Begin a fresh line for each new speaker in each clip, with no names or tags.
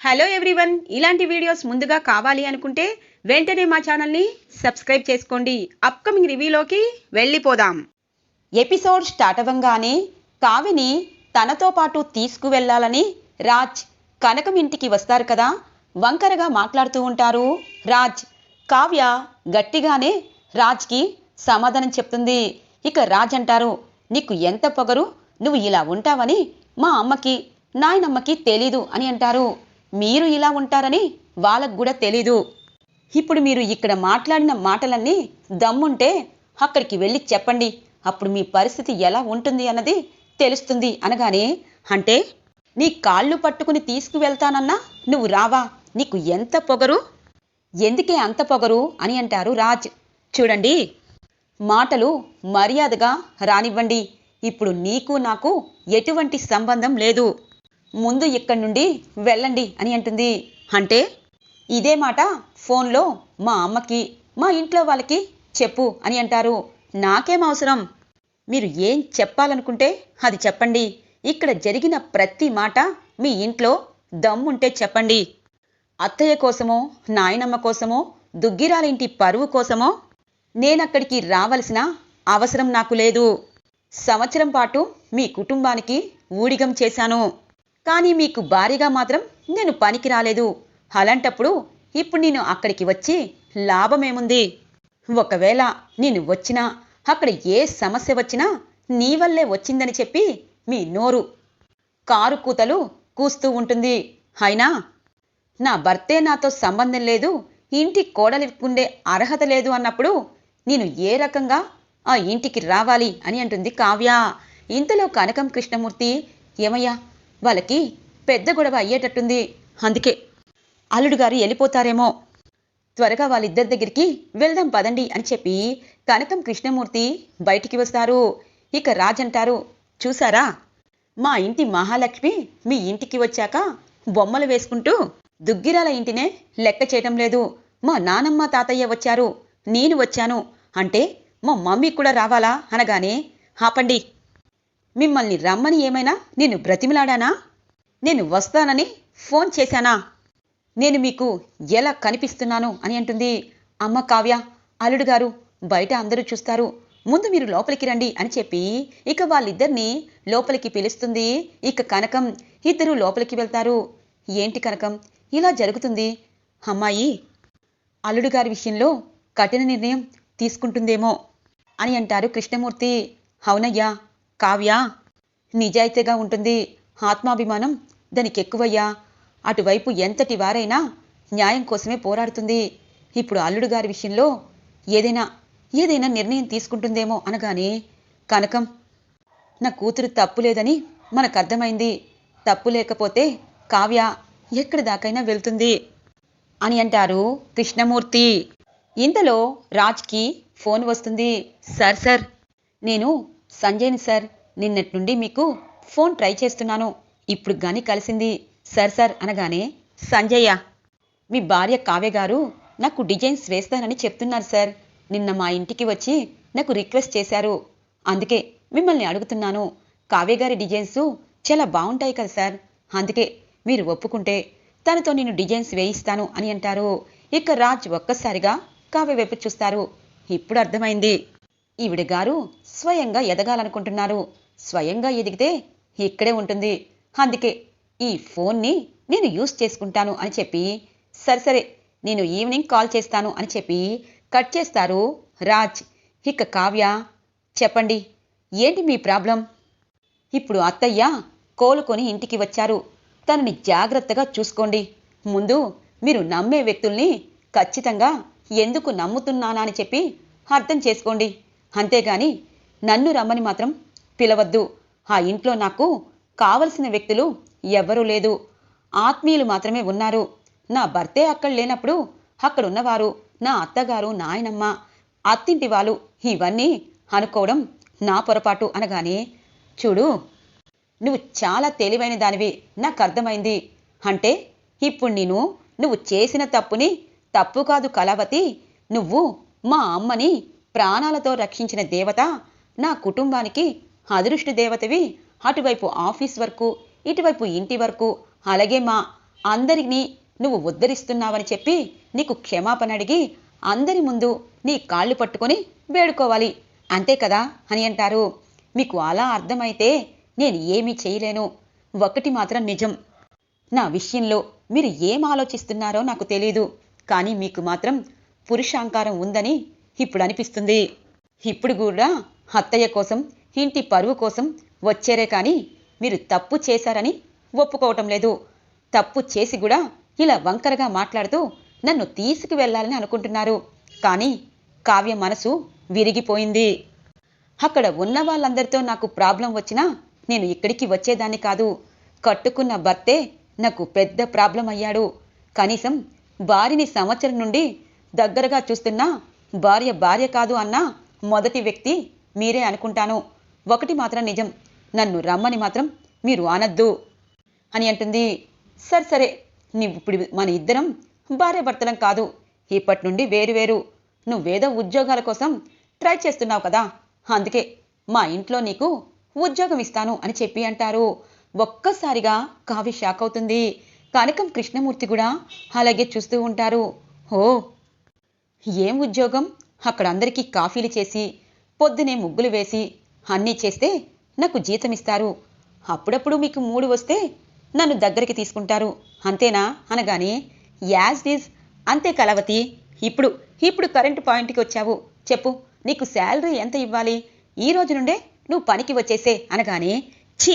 Hello everyone, ఇలాంటి videos ముందుగా కావాలి అనుకుంటే వెంటనే మా ఛానల్ని సబ్స్క్రైబ్ చేసుకోండి. అప్కమింగ్ రివ్యూలోకి వెళ్ళిపోదాం. ఎపిసోడ్ స్టార్ట్ అవ్వంగానే కావ్యని తనతో పాటు తీసుకువెళ్ళాలని రాజ్ కనకం ఇంటికి వస్తారు కదా. వంకరగా మాట్లాడుతూ ఉంటారు రాజ్. కావ్య గట్టిగానే రాజ్కి సమాధానం చెప్తుంది. ఇక రాజ్ అంటారు, నీకు ఎంత పొగరు, నువ్వు ఇలా ఉంటావని మా అమ్మకి నాయనమ్మకి తెలీదు అని అంటారు. మీరు ఇలా ఉంటారని వాళ్ళకు కూడా తెలీదు. ఇప్పుడు మీరు ఇక్కడ మాట్లాడిన మాటలన్నీ దమ్ముంటే అక్కడికి వెళ్ళి చెప్పండి, అప్పుడు మీ పరిస్థితి ఎలా ఉంటుంది అన్నది తెలుస్తుంది అనగానే, అంటే నీ కాళ్ళు పట్టుకుని తీసుకువెళ్తానన్నా నువ్వు రావా, నీకు ఎంత పొగరు, ఎందుకే అంత పొగరు అని అంటారు రాజ్. చూడండి, మాటలు మర్యాదగా రానివ్వండి. ఇప్పుడు నీకు నాకు ఎటువంటి సంబంధం లేదు, ముందు ఇక్కడి నుండి వెళ్ళండి అని అంటుంది. అంటే ఇదే మాట ఫోన్లో మా అమ్మకి మా ఇంట్లో వాళ్ళకి చెప్పు అని అంటారు. నాకేం అవసరం, మీరు ఏం చెప్పాలనుకుంటే అది చెప్పండి. ఇక్కడ జరిగిన ప్రతి మాట మీ ఇంట్లో దమ్ముంటే చెప్పండి. అత్తయ్య కోసమో నాయనమ్మ కోసమో దుగ్గిరాల ఇంటి పరువు కోసమో నేనక్కడికి రావలసిన అవసరం నాకు లేదు. సంవత్సరం పాటు మీ కుటుంబానికి ఊడిగం చేశాను, కానీ మీకు భారీగా మాత్రం నేను పనికి రాలేదు. అలాంటప్పుడు ఇప్పుడు నేను అక్కడికి వచ్చి లాభమేముంది? ఒకవేళ నేను వచ్చినా అక్కడ ఏ సమస్య వచ్చినా నీ వల్లే వచ్చిందని చెప్పి మీ నోరు కారు కూతలు కూస్తూ ఉంటుంది. అయినా నా భర్తే నాతో సంబంధం లేదు, ఇంటి కోడలికుండే అర్హత లేదు అన్నప్పుడు నేను ఏ రకంగా ఆ ఇంటికి రావాలి అని అంటుంది కావ్య. ఇంతలో కనకం కృష్ణమూర్తి, ఏమయ్యా, వాళ్ళకి పెద్ద గొడవ అయ్యేటట్టుంది, అందుకే అల్లుడు గారు వెళ్ళిపోతారేమో, త్వరగా వాళ్ళిద్దరి దగ్గరికి వెళ్దాం పదండి అని చెప్పి కనకం కృష్ణమూర్తి బయటికి వస్తారు. ఇక రాజ్ అంటారు, చూసారా, మా ఇంటి మహాలక్ష్మి మీ ఇంటికి వచ్చాక బొమ్మలు వేసుకుంటూ దుగ్గిరాల ఇంటినే లెక్క చేయటం లేదు. మా నానమ్మ తాతయ్య వచ్చారు, నేను వచ్చాను అంటే మా మమ్మీ కూడా రావాలా అనగానే, ఆపండి, మిమ్మల్ని రమ్మని ఏమైనా నేను బ్రతిమిలాడానా? నేను వస్తానని ఫోన్ చేశానా? నేను మీకు ఎలా కనిపిస్తున్నాను అని అంటుంది. అమ్మ కావ్య, అల్లుడు గారు బయట అందరూ చూస్తారు, ముందు మీరు లోపలికి రండి అని చెప్పి ఇక వాళ్ళిద్దరినీ లోపలికి పిలుస్తుంది. ఇక కనకం ఇద్దరు లోపలికి వెళ్తారు. ఏంటి కనకం ఇలా జరుగుతుంది? అమ్మాయి అల్లుడు గారి విషయంలో కఠిన నిర్ణయం తీసుకుంటుందేమో అని అంటారు కృష్ణమూర్తి. అవునయ్యా, కావ్య నిజాయితీగా ఉంటుంది, ఆత్మాభిమానం దానికి ఎక్కువయ్యా, అటువైపు ఎంతటి వారైనా న్యాయం కోసమే పోరాడుతుంది. ఇప్పుడు అల్లుడు గారి విషయంలో ఏదైనా నిర్ణయం తీసుకుంటుందేమో అనగానే, కనకం, నా కూతురు తప్పు లేదని మనకు అర్థమైంది, తప్పు లేకపోతే కావ్య ఎక్కడి దాకైనా వెళ్తుంది అని అంటారు కృష్ణమూర్తి. ఇంతలో రాజ్కి ఫోన్ వస్తుంది. సార్, నేను సంజయ్ని సార్, నిన్నటి నుండి మీకు ఫోన్ ట్రై చేస్తున్నాను, ఇప్పుడు గాని కలిసింది సార్ అనగానే, సంజయ్య, మీ భార్య కావ్య గారు నాకు డిజైన్స్ వేస్తానని చెప్తున్నారు సార్, నిన్న మా ఇంటికి వచ్చి నాకు రిక్వెస్ట్ చేశారు, అందుకే మిమ్మల్ని అడుగుతున్నాను. కావ్య గారి డిజైన్స్ చాలా బాగుంటాయి కదా సార్, అందుకే మీరు ఒప్పుకుంటే తనతో నేను డిజైన్స్ వేయిస్తాను అని అంటారు. ఇక రాజ్ ఒక్కసారిగా కావ్య వైపు చూస్తారు. ఇప్పుడు అర్థమైంది, ఈవిడ గారు స్వయంగా ఎదగాలనుకుంటున్నారు, స్వయంగా ఎదిగితే ఇక్కడే ఉంటుంది, అందుకే ఈ ఫోన్ని నేను యూజ్ చేసుకుంటాను అని చెప్పి, సరే నేను ఈవినింగ్ కాల్ చేస్తాను అని చెప్పి కట్ చేస్తారు రాజ్. ఇక కావ్య, చెప్పండి, ఏంటి మీ ప్రాబ్లం? ఇప్పుడు అత్తయ్య కోలుకొని ఇంటికి వచ్చారు, తనని జాగ్రత్తగా చూసుకోండి. ముందు మీరు నమ్మే వ్యక్తుల్ని ఖచ్చితంగా ఎందుకు నమ్ముతున్నానా అని చెప్పి అర్థం చేసుకోండి, అంతేగాని నన్ను రమ్మని మాత్రం పిలవద్దు. ఆ ఇంట్లో నాకు కావలసిన వ్యక్తులు ఎవ్వరూ లేదు, ఆత్మీయులు మాత్రమే ఉన్నారు. నా భర్తే అక్కడ లేనప్పుడు అక్కడున్నవారు నా అత్తగారు, నాయనమ్మ, అత్తింటి వాళ్ళు, ఇవన్నీ అనుకోవడం నా పొరపాటు అనగానే, చూడు, నువ్వు చాలా తెలివైన దానివి, నాకు అర్థమైంది. అంటే ఇప్పుడు నువ్వు చేసిన తప్పుని తప్పు కాదు కళావతి, నువ్వు మా అమ్మని ప్రాణాలతో రక్షించిన దేవత, నా కుటుంబానికి అదృష్ట దేవతవి, అటువైపు ఆఫీస్ వరకు, ఇటువైపు ఇంటి వరకు, అలాగే మా అందరినీ నువ్వు ఉద్ధరిస్తున్నావని చెప్పి నీకు క్షమాపణ అడిగి అందరి ముందు నీ కాళ్ళు పట్టుకొని వేడుకోవాలి, అంతే కదా అని అంటారు. మీకు అలా అర్థమైతే నేను ఏమీ చేయలేను. ఒకటి మాత్రం నిజం, నా విషయంలో మీరు ఏం ఆలోచిస్తున్నారో నాకు తెలీదు, కానీ మీకు మాత్రం పురుషాంకారం ఉందని ఇప్పుడు అనిపిస్తుంది. ఇప్పుడు కూడా అత్తయ్య కోసం, ఇంటి పరువు కోసం వచ్చారే కానీ మీరు తప్పు చేశారని ఒప్పుకోవటం లేదు. తప్పు చేసి కూడా ఇలా వంకరగా మాట్లాడుతూ నన్ను తీసుకువెళ్ళాలని అనుకుంటున్నారు. కానీ కావ్య మనసు విరిగిపోయింది. అక్కడ ఉన్న వాళ్ళందరితో నాకు ప్రాబ్లం వచ్చినా నేను ఇక్కడికి వచ్చేదాన్ని కాదు. కట్టుకున్న భర్తే నాకు పెద్ద ప్రాబ్లం అయ్యాడు. కనీసం భార్యని సంవత్సరం నుండి దగ్గరగా చూస్తున్నా భార్య కాదు అన్న మొదటి వ్యక్తి మీరే అనుకుంటాను. ఒకటి మాత్రం నిజం, నన్ను రమ్మని మాత్రం మీరు అనద్దు అని అంటుంది. సరే, ఇప్పుడు మన ఇద్దరం భార్యాభర్తలం కాదు, ఇప్పటి నుండి వేరు. నువ్వేదో ఉద్యోగాల కోసం ట్రై చేస్తున్నావు కదా, అందుకే మా ఇంట్లో నీకు ఉద్యోగం ఇస్తాను అని చెప్పి అంటారు. ఒక్కసారిగా కావ్య షాక్ అవుతుంది. కనకం కృష్ణమూర్తి కూడా అలాగే చూస్తూ ఉంటారు. ఓ, ఏం ఉద్యోగం? అక్కడ అందరికీ కాఫీలు చేసి పొద్దునే ముగ్గులు వేసి అన్నీ చేస్తే నాకు జీతం ఇస్తారు. అప్పుడప్పుడు మీకు మూడు వస్తే నన్ను దగ్గరికి తీసుకుంటారు, అంతేనా అనగానే యాజ్ ఈజ్ అంతే కలవతి. ఇప్పుడు కరెంటు పాయింట్కి వచ్చావు. చెప్పు, నీకు శాలరీ ఎంత ఇవ్వాలి? ఈ రోజు నుండే నువ్వు పనికి వచ్చేసే అనగానే ఛీ,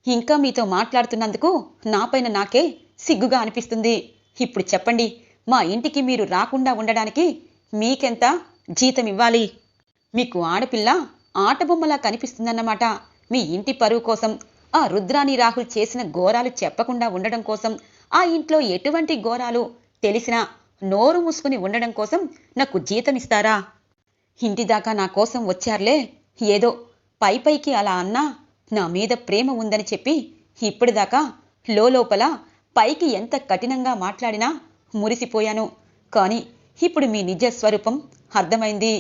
ఇంకా మీతో మాట్లాడుతున్నందుకు నాపైన నాకే సిగ్గుగా అనిపిస్తుంది. ఇప్పుడు చెప్పండి, మా ఇంటికి మీరు రాకుండా ఉండడానికి మీకెంత జీతం ఇవ్వాలి? మీకు ఆడపిల్ల ఆటబొమ్మలా కనిపిస్తుందన్నమాట. మీ ఇంటి పరువు కోసం, ఆ రుద్రాని రాహుల్ చేసిన ఘోరాలు చెప్పకుండా ఉండడం కోసం, ఆ ఇంట్లో ఎటువంటి ఘోరాలు తెలిసినా నోరు మూసుకుని ఉండడం కోసం నాకు జీతం ఇస్తారా? ఇంటిదాకా నా కోసం వచ్చారులే, ఏదో పైకి అలా అన్నా నా మీద ప్రేమ ఉందని చెప్పి ఇప్పటిదాకా లోపల పైకి ఎంత కఠినంగా మాట్లాడినా మురిసిపోయాను. కానీ ఇప్పుడు మీ నిజ స్వరూపం అర్థమైంది.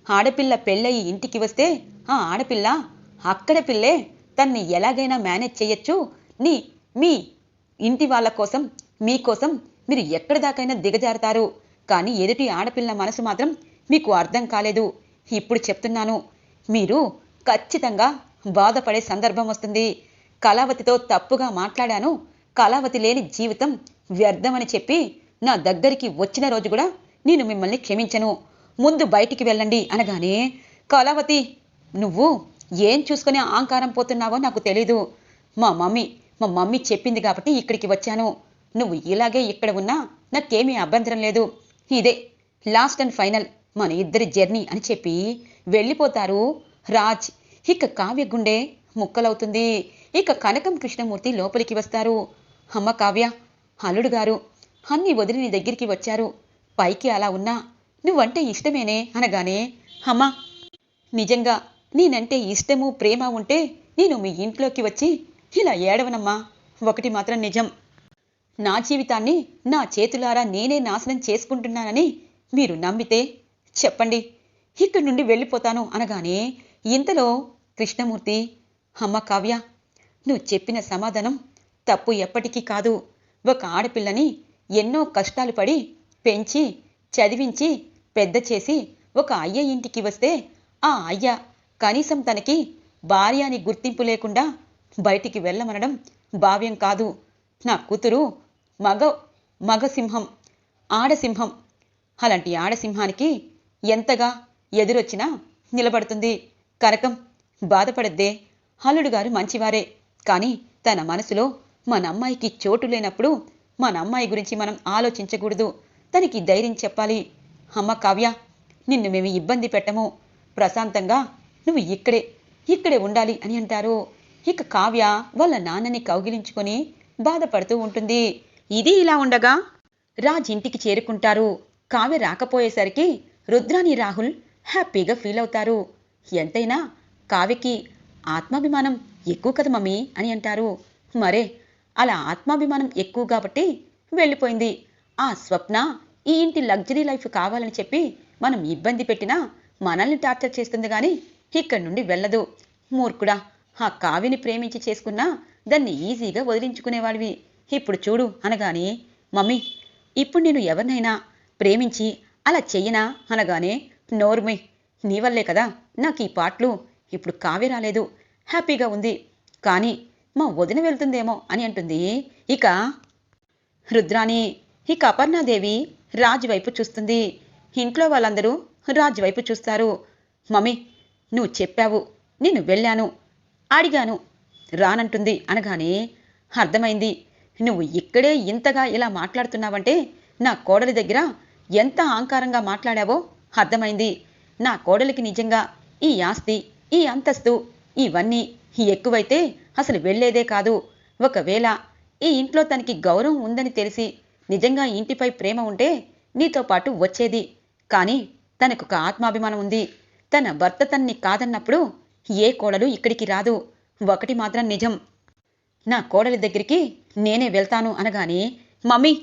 ఆడపిల్ల పెళ్ళయి ఇంటికి వస్తే ఆ ఆడపిల్ల అక్కడ పిల్లే తన్ని ఎలాగైనా మేనేజ్ చేయొచ్చు. మీ ఇంటి వాళ్ళ కోసం, మీకోసం మీరు ఎక్కడి దాకైనా దిగజారుతారు. కానీ ఎదుటి ఆడపిల్ల మనసు మాత్రం మీకు అర్థం కాలేదు. ఇప్పుడు చెప్తున్నాను, మీరు ఖచ్చితంగా బాధపడే సందర్భం వస్తుంది. కళావతితో తప్పుగా మాట్లాడాను, కళావతి లేని జీవితం వ్యర్థమని చెప్పి నా దగ్గరికి వచ్చిన రోజు కూడా నేను మిమ్మల్ని క్షమించను. ముందు బయటికి వెళ్ళండి అనగానే కళావతి, నువ్వు ఏం చూసుకుని అహంకారం పోతున్నావో నాకు తెలీదు. మా మమ్మీ చెప్పింది కాబట్టి ఇక్కడికి వచ్చాను. నువ్వు ఇలాగే ఇక్కడ ఉన్నా నాకేమీ అభ్యంతరం లేదు. ఇదే లాస్ట్ అండ్ ఫైనల్ మన ఇద్దరి జర్నీ అని చెప్పి వెళ్ళిపోతారు రాజ్. ఇక కావ్య గుండె ముక్కలవుతుంది. ఇక కనకం కృష్ణమూర్తి లోపలికి వస్తారు. అమ్మ కావ్య, అల్లుడు గారు అన్నీ వదిలి నీ దగ్గరికి వచ్చారు. పైకి అలా ఉన్నా నువ్వంటే ఇష్టమేనే అనగానే, అమ్మా, నిజంగా నేనంటే ఇష్టము ప్రేమ ఉంటే నేను మీ ఇంట్లోకి వచ్చి ఇలా ఏడవనమ్మా. ఒకటి మాత్రం నిజం, నా జీవితాన్ని నా చేతులారా నేనే నాశనం చేసుకుంటున్నానని మీరు నమ్మితే చెప్పండి, ఇక్కడి నుండి వెళ్ళిపోతాను అనగానే ఇంతలో కృష్ణమూర్తి, అమ్మ కావ్య, నువ్వు చెప్పిన సమాధానం తప్పు ఎప్పటికీ కాదు. ఒక ఆడపిల్లని ఎన్నో కష్టాలు పడి పెంచి చదివించి పెద్ద చేసి ఒక అయ్య ఇంటికి వస్తే ఆ అయ్య కనీసం తనకి భార్య అని గుర్తింపు లేకుండా బయటికి వెళ్ళమనడం భావ్యం కాదు. నా కూతురు మగ సింహం, ఆడసింహం. అలాంటి ఆడసింహానికి ఎంతగా ఎదురొచ్చినా నిలబడుతుంది. కనకం బాధపడద్దే, అల్లుడు గారు మంచివారే, కానీ తన మనసులో మన అమ్మాయికి చోటు లేనప్పుడు మన అమ్మాయి గురించి మనం ఆలోచించకూడదు. తనకి ధైర్యం చెప్పాలి. అమ్మ కావ్య, నిన్ను మేము ఇబ్బంది పెట్టము, ప్రశాంతంగా నువ్వు ఇక్కడే ఉండాలి అని అంటారు. ఇక కావ్య వాళ్ళ నాన్నని కౌగిలించుకొని బాధపడుతూ ఉంటుంది. ఇది ఇలా ఉండగా రాజ్ ఇంటికి చేరుకుంటారు. కావ్య రాకపోయేసరికి రుద్రాని రాహుల్ హ్యాపీగా ఫీల్ అవుతారు. ఎంతైనా కావ్యకి ఆత్మాభిమానం ఎక్కువ కదా మమ్మీ అని అంటారు. మరే, అలా ఆత్మాభిమానం ఎక్కువ కాబట్టి వెళ్ళిపోయింది. ఆ స్వప్న ఈ ఇంటి లగ్జరీ లైఫ్ కావాలని చెప్పి మనం ఇబ్బంది పెట్టినా మనల్ని టార్చర్ చేస్తుంది కానీ ఇక్కడి నుండి వెళ్ళదు. మూర్ఖుడా, ఆ కావ్యని ప్రేమించి చేసుకున్నా దాన్ని ఈజీగా వదిలించుకునేవాడివి. ఇప్పుడు చూడు అనగానే, మమ్మీ ఇప్పుడు నేను ఎవరినైనా ప్రేమించి అలా చెయ్యనా అనగానే, నోర్మి, నీ వల్లే కదా నాకు ఈ పాటలు. ఇప్పుడు కావ్య రాలేదు, హ్యాపీగా ఉంది, కానీ మా వదిన వెళ్తుందేమో అని అంటుంది. ఇక రుద్రాణి. ఇక అపర్ణాదేవి రాజు వైపు చూస్తుంది. ఇంట్లో వాళ్ళందరూ రాజు వైపు చూస్తారు. మమ్మీ నువ్వు చెప్పావు, నేను వెళ్ళాను, అడిగాను, రానంటుంది అనగానే, అర్థమైంది, నువ్వు ఇక్కడే ఇంతగా ఇలా మాట్లాడుతున్నావంటే నా కోడలి దగ్గర ఎంత అహంకారంగా మాట్లాడావో అర్థమైంది. నా కోడలికి నిజంగా ఈ ఆస్తి, ఈ అంతస్తు ఇవన్నీ ఎక్కువైతే అసలు వెళ్ళేదే కాదు. ఒకవేళ ఈ ఇంట్లో తనకి గౌరవం ఉందని తెలిసి నిజంగా ఇంటిపై ప్రేమ ఉంటే నీతో పాటు వచ్చేది. కానీ తనకొక ఆత్మాభిమానం ఉంది. తన భర్త తన్ని కాదన్నప్పుడు ఏ కోడలు ఇక్కడికి రాదు. ఒకటి మాత్రం నిజం, నా కోడలి దగ్గరికి నేనే వెళ్తాను అనగానే, మమ్మీ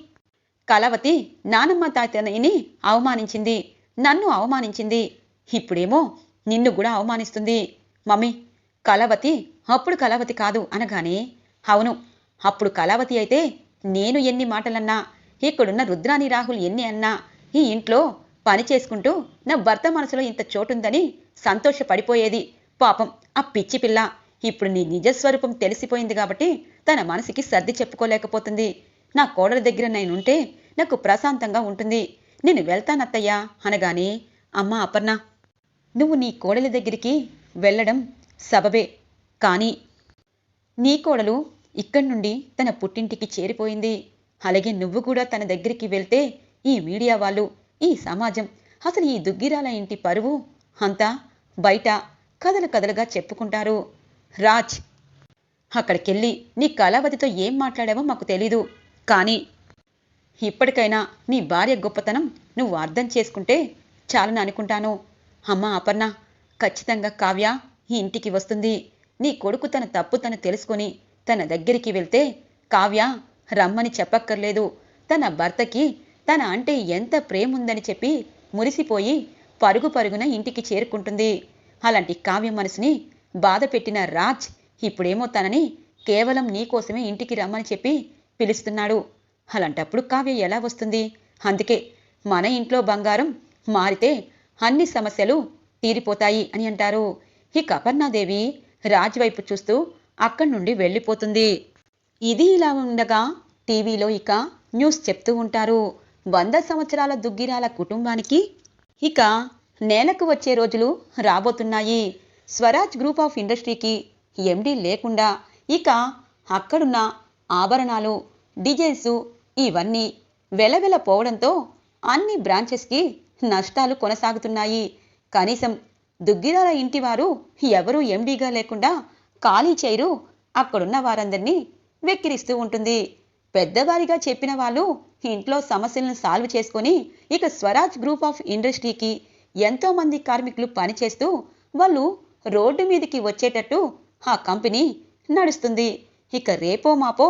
కళావతి నానమ్మ తాతయ్యని అవమానించింది, నన్ను అవమానించింది, ఇప్పుడేమో నిన్ను కూడా అవమానిస్తుంది. మమ్మీ కళావతి అప్పుడు కళావతి కాదు అనగానే, అవును అప్పుడు కళావతి అయితే నేను ఎన్ని మాటలన్నా, ఇక్కడున్న రుద్రాణి రాహుల్ ఎన్ని అన్నా, ఈ ఇంట్లో పని చేసుకుంటూ నా భర్త మనసులో ఇంత చోటుందని సంతోషపడిపోయేది. పాపం ఆ పిచ్చి పిల్ల ఇప్పుడు నీ నిజస్వరూపం తెలిసిపోయింది కాబట్టి తన మనసుకి సర్ది చెప్పుకోలేకపోతుంది. నా కోడలి దగ్గర నేనుంటే నాకు ప్రశాంతంగా ఉంటుంది, నేను వెళ్తానత్తయ్యా అనగానే, అమ్మా అపర్ణ, నువ్వు నీ కోడలి దగ్గరికి వెళ్ళడం సబబే, కానీ నీ కోడలు ఇక్కడి నుండి తన పుట్టింటికి చేరిపోయింది. అలాగే నువ్వు కూడా తన దగ్గరికి వెళ్తే ఈ మీడియా వాళ్ళు, ఈ సమాజం, అసలు ఈ దుగ్గిరాల ఇంటి పరువు అంతా బయట కథలు కథలుగా చెప్పుకుంటారు. రాజ్, అక్కడికెళ్ళి నీ కళావతితో ఏం మాట్లాడావో మాకు తెలీదు, కానీ ఇప్పటికైనా నీ భార్య గొప్పతనం నువ్వు అర్థం చేసుకుంటే చాలని అనుకుంటాను. అమ్మా అపర్ణ, ఖచ్చితంగా కావ్య ఈ ఇంటికి వస్తుంది. నీ కొడుకు తన తప్పు తను తెలుసుకొని తన దగ్గరికి వెళ్తే కావ్య రమ్మని చెప్పక్కర్లేదు. తన భర్తకి తన అంటే ఎంత ప్రేమ ఉందని చెప్పి మురిసిపోయి పరుగు పరుగున ఇంటికి చేరుకుంటుంది. అలాంటి కావ్య మనసుని బాధ పెట్టిన రాజ్ ఇప్పుడేమో తనని కేవలం నీకోసమే ఇంటికి రమ్మని చెప్పి పిలుస్తున్నాడు. అలాంటప్పుడు కావ్య ఎలా వస్తుంది? అందుకే మన ఇంట్లో బంగారం మారితే అన్ని సమస్యలు తీరిపోతాయి అని అంటారు. ఇక అపర్ణాదేవి రాజ్ వైపు చూస్తూ అక్కడి నుండి వెళ్ళిపోతుంది. ఇది ఇలా ఉండగా టీవీలో ఇక న్యూస్ చెప్తూ ఉంటారు. 100 సంవత్సరాల దుగ్గిరాల కుటుంబానికి ఇక నేలకు వచ్చే రోజులు రాబోతున్నాయి. స్వరాజ్ గ్రూప్ ఆఫ్ ఇండస్ట్రీకి ఎండి లేకుండా ఇక అక్కడున్న ఆభరణాలు, డిజైన్స్ ఇవన్నీ వెలవెల పోవడంతో అన్ని బ్రాంచెస్కి నష్టాలు కొనసాగుతున్నాయి. కనీసం దుగ్గిరాల ఇంటివారు ఎవరూ ఎండీగా లేకుండా ఖాళీ చేయరు. అక్కడున్న వారందరినీ వెక్కిరిస్తూ ఉంటుంది. పెద్దవారిగా చెప్పిన వాళ్ళు ఇంట్లో సమస్యలను సాల్వ్ చేసుకొని ఇక స్వరాజ్ గ్రూప్ ఆఫ్ ఇండస్ట్రీకి ఎంతో మంది కార్మికులు పనిచేస్తూ వాళ్ళు రోడ్డు మీదకి వచ్చేటట్టు ఆ కంపెనీ నడుస్తుంది. ఇక రేపో మాపో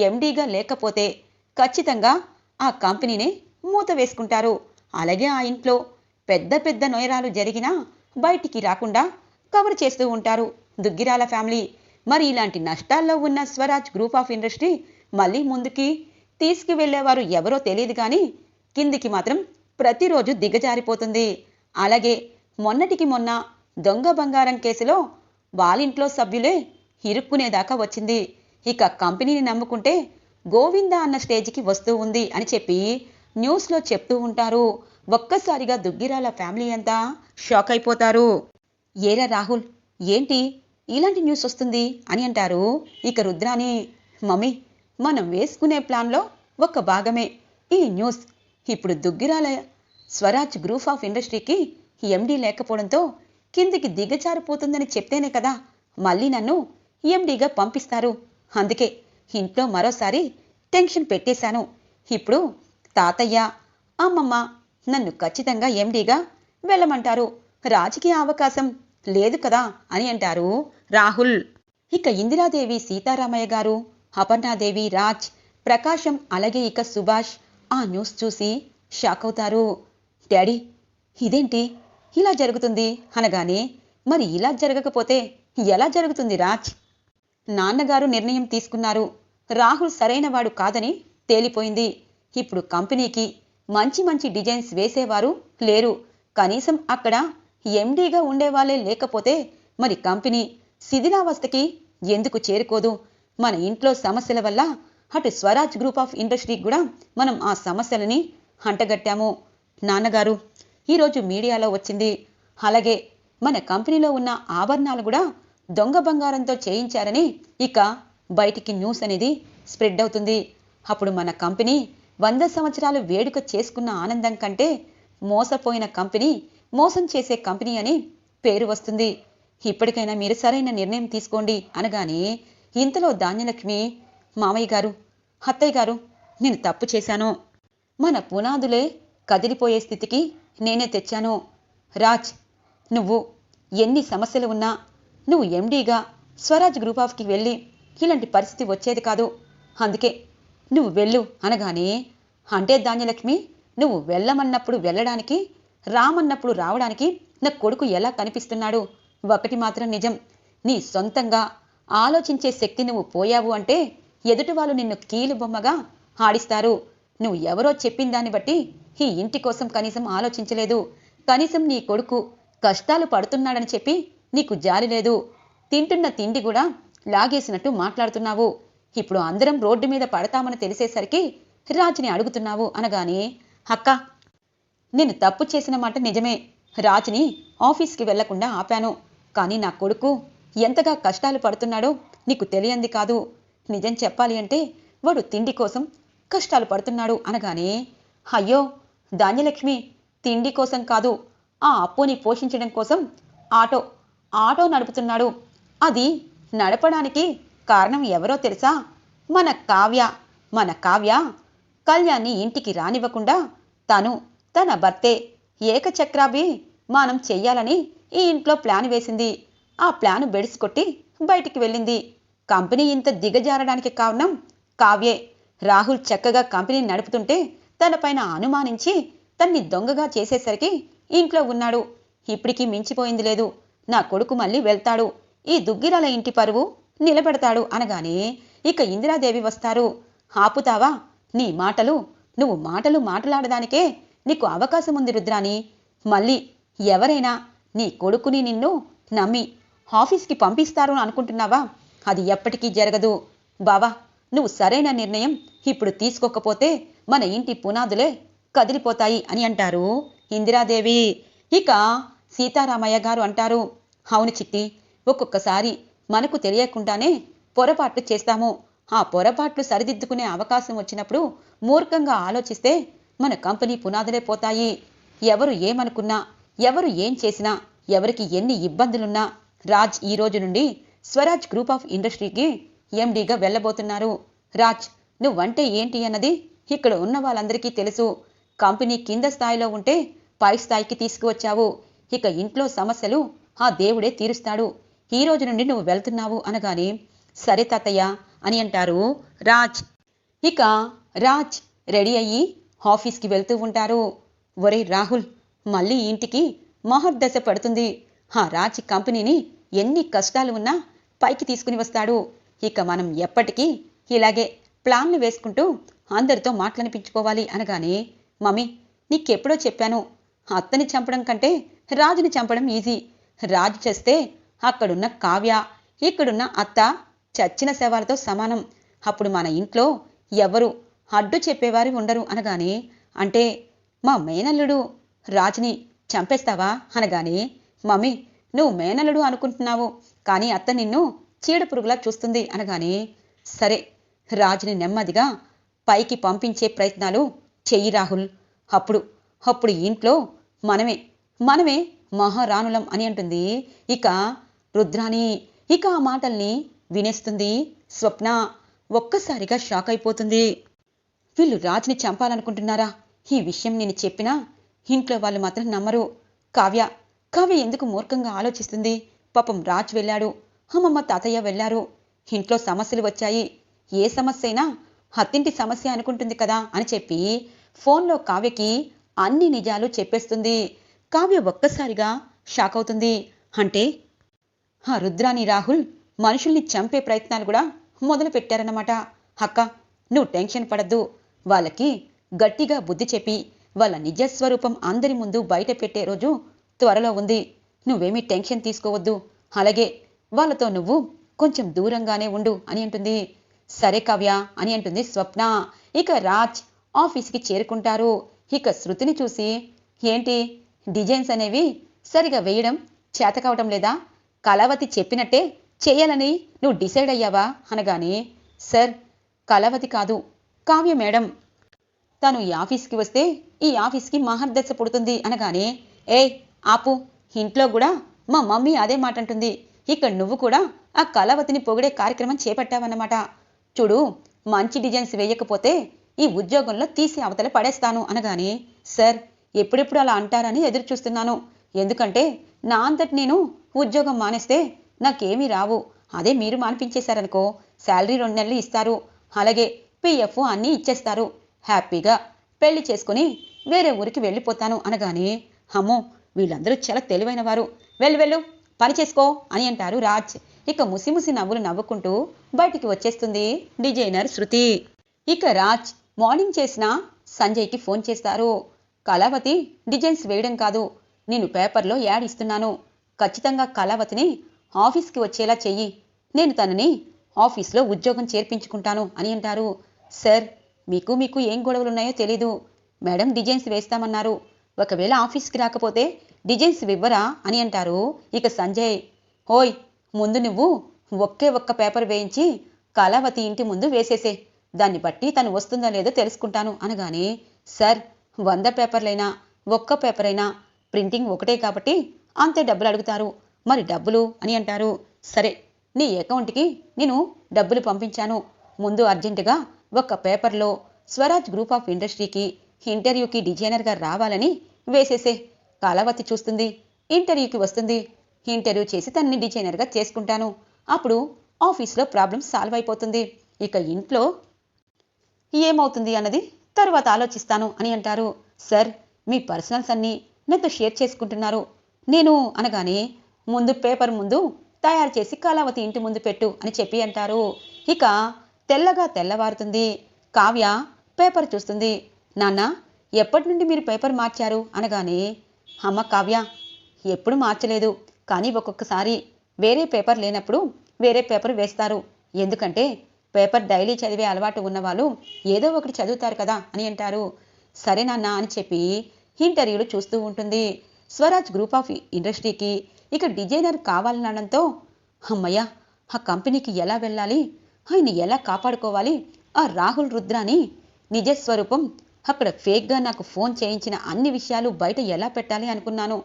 ఎండీగా లేకపోతే ఖచ్చితంగా ఆ కంపెనీని మూత వేసుకుంటారు. అలాగే ఆ ఇంట్లో పెద్ద పెద్ద నొయరాలు జరిగినా బయటికి రాకుండా కవర్ చేస్తూ ఉంటారు దుగ్గిరాల ఫ్యామిలీ. మరి ఇలాంటి నష్టాల్లో ఉన్న స్వరాజ్ గ్రూప్ ఆఫ్ ఇండస్ట్రీ మళ్ళీ ముందుకి తీసుకువెళ్లేవారు ఎవరో తెలియదు, కానీ కిందికి మాత్రం ప్రతిరోజు దిగజారిపోతుంది. అలాగే మొన్నటికి మొన్న దొంగ బంగారం కేసులో వాళ్ళింట్లో సభ్యులే ఇరుక్కునేదాకా వచ్చింది. ఇక కంపెనీని నమ్ముకుంటే గోవిందా అన్న స్టేజ్కి వస్తూ ఉంది అని చెప్పి న్యూస్లో చెప్తూ ఉంటారు. ఒక్కసారిగా దుగ్గిరాల ఫ్యామిలీ అంతా షాక్ అయిపోతారు. ఏరా రాహుల్, ఏంటి ఇలాంటి న్యూస్ వస్తుంది అని అంటారు. ఇక రుద్రాని, మమ్మీ మనం వేసుకునే ప్లాన్లో ఒక భాగమే ఈ న్యూస్. ఇప్పుడు దుగ్గిరాల స్వరాజ్ గ్రూప్ ఆఫ్ ఇండస్ట్రీకి ఎండీ లేకపోవడంతో కిందికి దిగజారిపోతుందని చెప్తేనే కదా మళ్ళీ నన్ను ఎండీగా పంపిస్తారు. అందుకే ఇంట్లో మరోసారి టెన్షన్ పెట్టేశాను. ఇప్పుడు తాతయ్య, అమ్మమ్మ నన్ను ఖచ్చితంగా ఎండీగా వెళ్ళమంటారు. రాజకీయ అవకాశం లేదు కదా అని అంటారు రాహుల్. ఇక ఇందిరాదేవి, సీతారామయ్య గారు, అపర్ణాదేవి, రాజ్, ప్రకాశం, అలాగే ఇక సుభాష్ ఆ న్యూస్ చూసి షాక్ అవుతారు. డాడీ, ఇదేంటి ఇలా జరుగుతుంది అనగానే, మరి ఇలా జరగకపోతే ఎలా జరుగుతుంది రాజ్? నాన్నగారు నిర్ణయం తీసుకున్నారు, రాహుల్ సరైనవాడు కాదని తేలిపోయింది. ఇప్పుడు కంపెనీకి మంచి మంచి డిజైన్స్ వేసేవారు లేరు. కనీసం అక్కడ ఎండీగా ఉండేవాళ్లే లేకపోతే మరి కంపెనీ శిథిలావస్థకి ఎందుకు చేరుకోదు? మన ఇంట్లో సమస్యల వల్ల అటు స్వరాజ్ గ్రూప్ ఆఫ్ ఇండస్ట్రీకి కూడా మనం ఆ సమస్యలని అంటగట్టాము. నాన్నగారు, ఈరోజు మీడియాలో వచ్చింది. అలాగే మన కంపెనీలో ఉన్న ఆభరణాలు కూడా దొంగ బంగారంతో చేయించారని ఇక బయటికి న్యూస్ అనేది స్ప్రెడ్ అవుతుంది. అప్పుడు మన కంపెనీ 100 సంవత్సరాలు వేడుక చేసుకున్న ఆనందం కంటే మోసపోయిన కంపెనీ, మోసం చేసే కంపెనీ అని పేరు వస్తుంది. ఇప్పటికైనా మీరు సరైన నిర్ణయం తీసుకోండి అనగానే ఇంతలో ధాన్యలక్ష్మి, మామయ్య గారు, అత్తయ్య గారు, నేను తప్పు చేశాను. మన పునాదులే కదిలిపోయే స్థితికి నేనే తెచ్చాను. రాజ్, నువ్వు ఎన్ని సమస్యలు ఉన్నా నువ్వు ఎండీగా స్వరాజ్ గ్రూప్ ఆఫ్కి వెళ్ళి ఇలాంటి పరిస్థితి వచ్చేది కాదు. అందుకే నువ్వు వెళ్ళు అనగానే, అంటే ధాన్యలక్ష్మి, నువ్వు వెళ్ళమన్నప్పుడు వెళ్ళడానికి, రామన్నప్పుడు రావడానికి నా కొడుకు ఎలా కనిపిస్తున్నాడు? ఒకటి మాత్రం నిజం, నీ సొంతంగా ఆలోచించే శక్తి నువ్వు పోయావు అంటే ఎదుటి వాళ్ళు నిన్ను కీలు బొమ్మగా ఆడిస్తారు. నువ్వు ఎవరో చెప్పిన దాన్ని బట్టి ఈ ఇంటి కోసం కనీసం ఆలోచించలేదు. కనీసం నీ కొడుకు కష్టాలు పడుతున్నాడని చెప్పి నీకు జాలి లేదు. తింటున్న తిండి కూడా లాగేసినట్టు మాట్లాడుతున్నావు. ఇప్పుడు అందరం రోడ్డు మీద పడతామని తెలిసేసరికి రాజుని అడుగుతున్నావు అనగానే, అక్క, నేను తప్పు చేసిన మాట నిజమే. రాజుని ఆఫీస్కి వెళ్లకుండా ఆపాను. కానీ నా కొడుకు ఎంతగా కష్టాలు పడుతున్నాడో నీకు తెలియంది కాదు. నిజం చెప్పాలి అంటే వాడు తిండి కోసం కష్టాలు పడుతున్నాడు అనగానే, అయ్యో ధాన్యలక్ష్మి, తిండి కోసం కాదు, ఆ అప్పుని పోషించడం కోసం ఆటో నడుపుతున్నాడు. అది నడపడానికి కారణం ఎవరో తెలుసా? మన కావ్య కళ్యాణ్ని ఇంటికి రానివ్వకుండా తన భర్తే ఏకచక్రాభిమానం చెయ్యాలని ఈ ఇంట్లో ప్లాన్ వేసింది. ఆ ప్లాను బెడిసికొట్టి బయటికి వెళ్ళింది. కంపెనీ ఇంత దిగజారడానికి కారణం కావ్యే. రాహుల్ చక్కగా కంపెనీ నడుపుతుంటే తనపైన అనుమానించి తన్ని దొంగగా చేసేసరికి ఇంట్లో ఉన్నాడు. ఇప్పటికీ మించిపోయింది లేదు. నా కొడుకు మళ్ళీ వెళ్తాడు, ఈ దుగ్గిరాల ఇంటి పరువు నిలబెడతాడు అనగానే ఇక ఇందిరాదేవి వస్తారు. ఆపుతావా నీ మాటలు? నువ్వు మాటలాడడానికే నీకు అవకాశం ఉంది రుద్రాని. మళ్ళీ ఎవరైనా నీ కొడుకుని నిన్ను నమ్మి ఆఫీస్కి పంపిస్తారు అనుకుంటున్నావా? అది ఎప్పటికీ జరగదు. బావా, నువ్వు సరైన నిర్ణయం ఇప్పుడు తీసుకోకపోతే మన ఇంటి పునాదులే కదిలిపోతాయి అని అంటారు ఇందిరాదేవి. ఇక సీతారామయ్య గారు అంటారు, అవును చిట్టి, ఒక్కొక్కసారి మనకు తెలియకుండానే పొరపాట్లు చేస్తాము. ఆ పొరపాట్లు సరిదిద్దుకునే అవకాశం వచ్చినప్పుడు మూర్ఖంగా ఆలోచిస్తే మన కంపెనీ పునాదులే పోతాయి. ఎవరు ఏమనుకున్నా, ఎవరు ఏం చేసినా, ఎవరికి ఎన్ని ఇబ్బందులున్నా రాజ్ ఈ రోజు నుండి స్వరాజ్ గ్రూప్ ఆఫ్ ఇండస్ట్రీకి ఎండీగా వెళ్ళబోతున్నారు. రాజ్, నువ్వంటే ఏంటి అన్నది ఇక్కడ ఉన్న వాళ్ళందరికీ తెలుసు. కంపెనీ కింద స్థాయిలో ఉంటే పై స్థాయికి తీసుకువచ్చావు. ఇక ఇంట్లో సమస్యలు ఆ దేవుడే తీరుస్తాడు. ఈ రోజు నుండి నువ్వు వెళ్తున్నావు అనగానే, సరే తాతయ్య అని అంటారు రాజ్. ఇక రాజ్ రెడీ అయ్యి ఆఫీస్కి వెళ్తూ ఉంటారు. ఒరే రాహుల్, మళ్ళీ ఇంటికి మహర్దశ పడుతుంది. ఆ రాజ్ కంపెనీని ఎన్ని కష్టాలు ఉన్నా పైకి తీసుకుని వస్తాడు. ఇక మనం ఎప్పటికీ ఇలాగే ప్లాన్లు వేసుకుంటూ అందరితో మాటలనిపించుకోవాలి అనగానే, మమ్మీ, నీకెప్పుడో చెప్పాను, అత్తని చంపడం కంటే రాజుని చంపడం ఈజీ. రాజు చేస్తే అక్కడున్న కావ్య, ఇక్కడున్న అత్త చచ్చిన శవాలతో సమానం. అప్పుడు మన ఇంట్లో ఎవరు అడ్డు చెప్పేవారు ఉండరు అనగానే, అంటే మా మేనల్లుడు రాజుని చంపేస్తావా అనగానే, మమ్మీ, నువ్వు మేనల్లుడు అనుకుంటున్నావు, కానీ అత్త నిన్ను చీడపురుగులా చూస్తుంది అనగానే, సరే, రాజుని నెమ్మదిగా పైకి పంపించే ప్రయత్నాలు చెయ్యి రాహుల్. అప్పుడు ఇంట్లో మనమే మహారాణులం అని అంటుంది ఇక రుద్రాని. ఇక ఆ మాటల్ని వినేస్తుంది స్వప్న. ఒక్కసారిగా షాక్ అయిపోతుంది. వీళ్ళు రాజుని చంపాలనుకుంటున్నారా? ఈ విషయం నేను చెప్పినా ఇంట్లో వాళ్ళు మాత్రం నమ్మరు. కావ్య ఎందుకు మూర్ఖంగా ఆలోచిస్తుంది? పాపం రాజ్ వెళ్ళాడు, అమ్మమ్మ తాతయ్య వెళ్ళారు, ఇంట్లో సమస్యలు వచ్చాయి, ఏ సమస్య అయినా అత్తింటి సమస్య అనుకుంటుంది కదా అని చెప్పి ఫోన్లో కావ్యకి అన్ని నిజాలు చెప్పేస్తుంది. కావ్య ఒక్కసారిగా షాక్ అవుతుంది. అంటే ఆ రుద్రాని రాహుల్ మనుషుల్ని చంపే ప్రయత్నాలు కూడా మొదలు పెట్టారన్నమాట. అక్క, నువ్వు టెన్షన్ పడద్దు. వాళ్ళకి గట్టిగా బుద్ధి చెప్పి వాళ్ళ నిజస్వరూపం అందరి ముందు బయట పెట్టే రోజు త్వరలో ఉంది. నువ్వేమీ టెన్షన్ తీసుకోవద్దు. అలాగే వాళ్ళతో నువ్వు కొంచెం దూరంగానే ఉండు అని అంటుంది. సరే కావ్య అని అంటుంది స్వప్న. ఇక రాజ్ ఆఫీస్కి చేరుకుంటారు. ఇక శృతిని చూసి, ఏంటి డిజైన్స్ అనేవి సరిగా వేయడం చేత కావటం లేదా? కళావతి చెప్పినట్టే చేయాలని నువ్వు డిసైడ్ అయ్యావా అనగానే, సార్, కళావతి కాదు, కావ్య మేడం. తను ఈ ఆఫీస్కి వస్తే ఈ ఆఫీస్కి మహర్దశ పుడుతుంది అనగానే, ఆపు, ఇంట్లో కూడా మా మమ్మీ అదే మాట అంటుంది. ఇక్కడ నువ్వు కూడా ఆ కళావతిని పొగిడే కార్యక్రమం చేపట్టావన్నమాట. చూడు, మంచి డిజైన్స్ వేయకపోతే ఈ ఉద్యోగంలో తీసి అవతల పడేస్తాను అనగానే, సార్, ఎప్పుడెప్పుడు అలా అంటారని ఎదురు చూస్తున్నాను. ఎందుకంటే నా అంతటి నేను ఉద్యోగం మానేస్తే నాకేమీ రావు. అదే మీరు మానిపించేశారనుకో, శాలరీ 2 నెలలు ఇస్తారు, అలాగే పిఎఫ్ అన్నీ ఇచ్చేస్తారు. హ్యాపీగా పెళ్లి చేసుకుని వేరే ఊరికి వెళ్ళిపోతాను అనగానే, అమ్మో, వీళ్ళందరూ చాలా తెలివైన వారు, వెళ్ళు పని చేసుకో అని అంటారు రాజ్. ఇక ముసిముసి నవ్వులు నవ్వుకుంటూ బయటికి వచ్చేస్తుంది డిజైనర్ శృతి. ఇక రాజ్ మార్నింగ్ చేసిన సంజయ్కి ఫోన్ చేస్తారు. కళావతి డిజైన్స్ వేయడం కాదు, నేను పేపర్లో యాడ్ ఇస్తున్నాను. ఖచ్చితంగా కళావతిని ఆఫీస్కి వచ్చేలా చెయ్యి. నేను తనని ఆఫీస్లో ఉద్యోగం చేర్పించుకుంటాను అని అంటారు. సార్, మీకు ఏం గొడవలున్నాయో తెలీదు. మేడం డిజైన్స్ వేస్తామన్నారు. ఒకవేళ ఆఫీస్కి రాకపోతే డిజైన్స్ ఇవ్వరా అని అంటారు. ఇక సంజయ్, ఓయ్, ముందు నువ్వు ఒక్క పేపర్ వేయించి కళావతి ఇంటి ముందు వేసేసే. దాన్ని బట్టి తను వస్తుందో లేదో తెలుసుకుంటాను అనగానే, సార్, 100 పేపర్లైనా 1 పేపర్ అయినా ప్రింటింగ్ ఒకటే కాబట్టి అంతే డబ్బులు అడుగుతారు. మరి డబ్బులు అని అంటారు. సరే, నీ అకౌంట్కి నేను డబ్బులు పంపించాను. ముందు అర్జెంటుగా 1 పేపర్లో స్వరాజ్ గ్రూప్ ఆఫ్ ఇండస్ట్రీకి ఇంటర్వ్యూకి డిజైనర్గా రావాలని వేసేసే. కళావతి చూస్తుంది, ఇంటర్వ్యూకి వస్తుంది. ఇంటర్వ్యూ చేసి తనని డిజైనర్గా చేసుకుంటాను. అప్పుడు ఆఫీస్లో ప్రాబ్లం సాల్వ్ అయిపోతుంది. ఇక ఇంట్లో ఏమవుతుంది అన్నది తర్వాత ఆలోచిస్తాను అని అంటారు. సార్, మీ పర్సనల్స్ అన్నీ నాతో షేర్ చేసుకుంటున్నారు. నేను అనగానే, ముందు పేపర్ ముందు తయారు చేసి కళావతి ఇంటి ముందు పెట్టు అని చెప్పి అంటారు. ఇక తెల్లగా తెల్లవారుతుంది. కావ్య పేపర్ చూస్తుంది. నాన్న, ఎప్పటి నుండి మీరు పేపర్ మార్చారు అనగానే, అమ్మ కావ్య, ఎప్పుడు మార్చలేదు, కానీ ఒక్కొక్కసారి వేరే పేపర్ లేనప్పుడు వేరే పేపర్ వేస్తారు. ఎందుకంటే పేపర్ డైలీ చదివే అలవాటు ఉన్నవాళ్ళు ఏదో ఒకటి చదువుతారు కదా అని అంటారు. సరే నాన్న అని చెప్పి ఇంటర్వ్యూలు చూస్తూ ఉంటుంది. స్వరాజ్ గ్రూప్ ఆఫ్ ఇండస్ట్రీకి ఇక డిజైనర్ కావాలనడంతో, అమ్మయ్య, ఆ కంపెనీకి ఎలా వెళ్ళాలి, ఆయన ఎలా కాపాడుకోవాలి, ఆ రాహుల్ రుద్రాని నిజస్వరూపం అక్కడ ఫేక్గా నాకు ఫోన్ చేయించిన అన్ని విషయాలు బయట ఎలా పెట్టాలి అనుకున్నాను.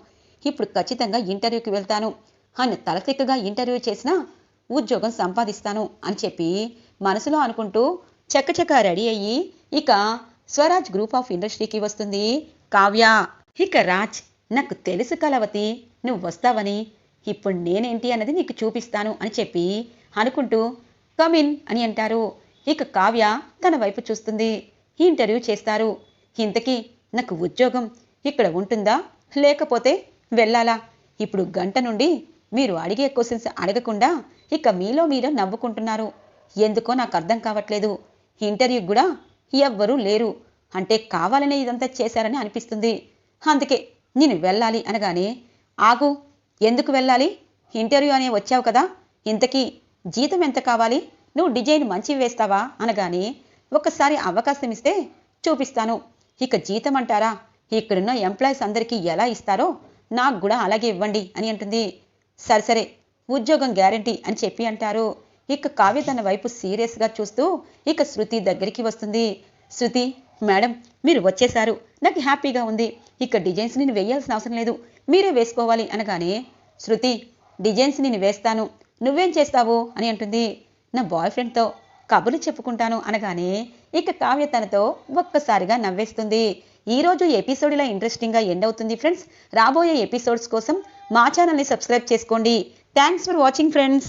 ఇప్పుడు ఖచ్చితంగా ఇంటర్వ్యూకి వెళ్తాను. ఆయన తలతిక్కగా ఇంటర్వ్యూ చేసినా ఉద్యోగం సంపాదిస్తాను అని చెప్పి మనసులో అనుకుంటూ చక్కచక్క రెడీ అయ్యి ఇక స్వరాజ్ గ్రూప్ ఆఫ్ ఇండస్ట్రీకి వస్తుంది కావ్య. ఇక రాజ్, నాకు తెలుసు కళావతి, నువ్వు వస్తావని. ఇప్పుడు నేనేంటి అన్నది నీకు చూపిస్తాను అని చెప్పి అనుకుంటూ కమిన్ అని అంటారు. ఇక కావ్య తన వైపు చూస్తుంది. ఇంటర్వ్యూ చేస్తారు. ఇంతకీ నాకు ఉద్యోగం ఇక్కడ ఉంటుందా లేకపోతే వెళ్ళాలా? ఇప్పుడు గంట నుండి మీరు అడిగే క్వశ్చన్స్ అడగకుండా ఇక మీలో మీరు నవ్వుకుంటున్నారు. ఎందుకో నాకు అర్థం కావట్లేదు. ఇంటర్వ్యూ కూడా ఎవ్వరూ లేరు. అంటే కావాలనే ఇదంతా చేశారని అనిపిస్తుంది. అందుకే నేను వెళ్ళాలి అనగానే, ఆగు, ఎందుకు వెళ్ళాలి? ఇంటర్వ్యూ అనే వచ్చావు కదా, ఇంతకీ జీతం ఎంత కావాలి? నువ్వు డిజైన్ మంచివి వేస్తావా అనగానే, ఒకసారి అవకాశం ఇస్తే చూపిస్తాను. ఇక జీతం అంటారా, ఇక్కడున్న ఎంప్లాయీస్ అందరికీ ఎలా ఇస్తారో నాకు కూడా అలాగే ఇవ్వండి అని అంటుంది. సరే, ఉద్యోగం గ్యారంటీ అని చెప్పి అంటారు. ఇక కావ్య తన వైపు సీరియస్గా చూస్తూ ఇక శృతి దగ్గరికి వస్తుంది. శృతి మేడం, మీరు వచ్చేశారు, నాకు హ్యాపీగా ఉంది. ఇక డిజైన్స్ నేను వేయాల్సిన అవసరం లేదు, మీరే వేసుకోవాలి అనగానే, శృతి, డిజైన్స్ నేను వేస్తాను, నువ్వేం చేస్తావు అని అంటుంది. నా బాయ్ ఫ్రెండ్తో కబుర్లు చెప్పుకుంటాను అనగానే ఇక కావ్య తనతో ఒక్కసారిగా నవ్వేస్తుంది. ఈరోజు ఎపిసోడ్ ఇలా ఇంట్రెస్టింగ్గా ఎండ్ అవుతుంది ఫ్రెండ్స్. రాబోయే ఎపిసోడ్స్ కోసం మా ఛానల్ని సబ్స్క్రైబ్ చేసుకోండి. Thanks for watching friends.